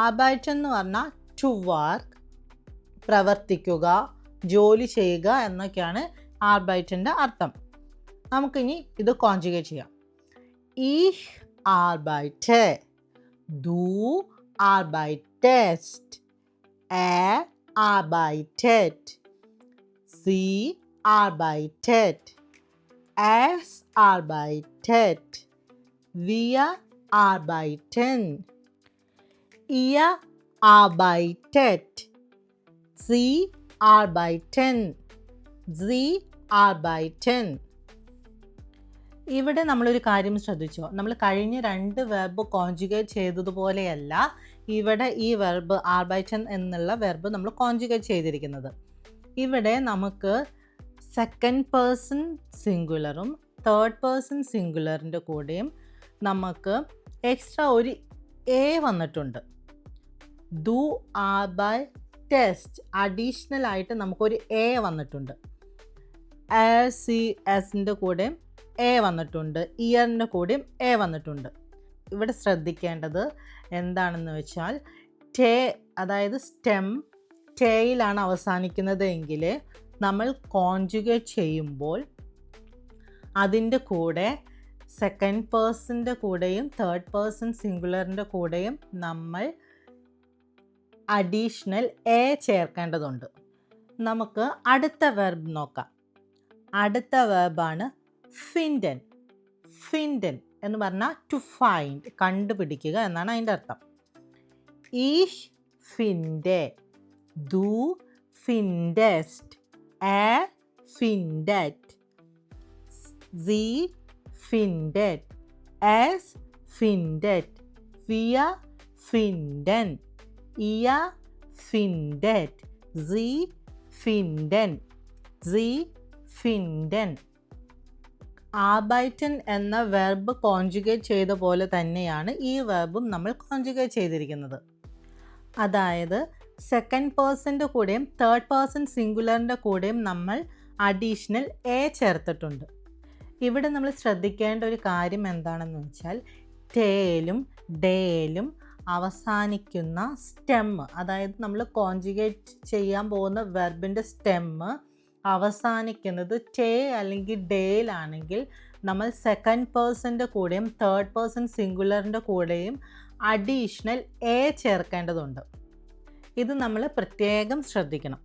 ആർബൈറ്റൻ എന്ന് പറഞ്ഞാൽ to work, പ്രവർത്തിക്കുക, ജോലി ചെയ്യുക എന്നൊക്കെയാണ് ആർബൈറ്റൻ്റെ അർത്ഥം. നമുക്കിനി ഇത് കോൺജുഗേറ്റ് ചെയ്യാം. Ich arbeite, du arbeitest, er arbeitet, sie arbeitet, es arbeitet, wir arbeiten, ihr arbeitet, sie arbeiten, sie arbeiten. ഇവിടെ നമ്മളൊരു കാര്യം ശ്രദ്ധിച്ചോ, നമ്മൾ കഴിഞ്ഞ 2 വെർബ് കോൺജുഗേറ്റ് ചെയ്തതുപോലെയല്ല ഇവിടെ ഈ വെർബ് ആർബൈറ്റൻ എന്നുള്ള വെർബ് നമ്മൾ കോൺജുഗേറ്റ് ചെയ്തിരിക്കുന്നത്. ഇവിടെ നമുക്ക് സെക്കൻഡ് പേഴ്സൺ സിംഗുലറും തേർഡ് പേഴ്സൺ സിംഗുലറിൻ്റെ കൂടെയും നമുക്ക് എക്സ്ട്രാ ഒരു എ വന്നിട്ടുണ്ട്. ഡു ആർബൈറ്റെസ്റ്റ് അഡീഷണൽ ആയിട്ട് നമുക്കൊരു എ വന്നിട്ടുണ്ട്. എസിൻ്റെ കൂടെയും എ വന്നിട്ടുണ്ട്, ഇയറിൻ്റെ കൂടെയും എ വന്നിട്ടുണ്ട്. ഇവിടെ ശ്രദ്ധിക്കേണ്ടത് എന്താണെന്ന് വെച്ചാൽ ടേ, അതായത് സ്റ്റെം ടേയിലാണ് അവസാനിക്കുന്നത് എങ്കിൽ നമ്മൾ കോൺജുഗേറ്റ് ചെയ്യുമ്പോൾ അതിൻ്റെ കൂടെ സെക്കൻഡ് പേഴ്സൻ്റെ കൂടെയും തേർഡ് പേഴ്സൺ സിംഗുലറിൻ്റെ കൂടെയും നമ്മൾ അഡീഷണൽ എ ചേർക്കേണ്ടതുണ്ട്. നമുക്ക് അടുത്ത വെർബ് നോക്കാം. അടുത്ത വെർബാണ് ഫിൻഡൻ. ഫിൻഡൻ എന്ന് പറഞ്ഞാൽ ടു ഫൈൻഡ്, കണ്ടുപിടിക്കുക എന്നാണ് അതിൻ്റെ അർത്ഥം. Ich finde, du findest, er findet, sie findet, es findet, wir finden, ihr findet, sie finden, sie finden. ആർബൈറ്റൻ എന്ന വെർബ് കോൺജുഗേറ്റ് ചെയ്ത പോലെ തന്നെയാണ് ഈ വെർബും നമ്മൾ കോൺജുഗേറ്റ് ചെയ്തിരിക്കുന്നത്. അതായത് സെക്കൻഡ് പേഴ്സൻ്റെ കൂടെയും തേർഡ് പേഴ്സൺ സിംഗുലറിൻ്റെ കൂടെയും നമ്മൾ അഡീഷണൽ എ ചേർത്തിട്ടുണ്ട്. ഇവിടെ നമ്മൾ ശ്രദ്ധിക്കേണ്ട ഒരു കാര്യം എന്താണെന്ന് വെച്ചാൽ ടേലും ഡേലും അവസാനിക്കുന്ന സ്റ്റെമ്മ്, അതായത് നമ്മൾ കോൺജുഗേറ്റ് ചെയ്യാൻ പോകുന്ന വെർബിൻ്റെ സ്റ്റെമ്മ് അവസാനിക്കുന്നത് ടേ അല്ലെങ്കിൽ ഡേയിലാണെങ്കിൽ നമ്മൾ സെക്കൻഡ് പേഴ്സൻ്റെ കൂടെയും തേർഡ് പേഴ്സൺ സിംഗുലറിൻ്റെ കൂടെയും അഡീഷണൽ എ ചേർക്കേണ്ടതുണ്ട്. ഇത് നമ്മൾ പ്രത്യേകം ശ്രദ്ധിക്കണം.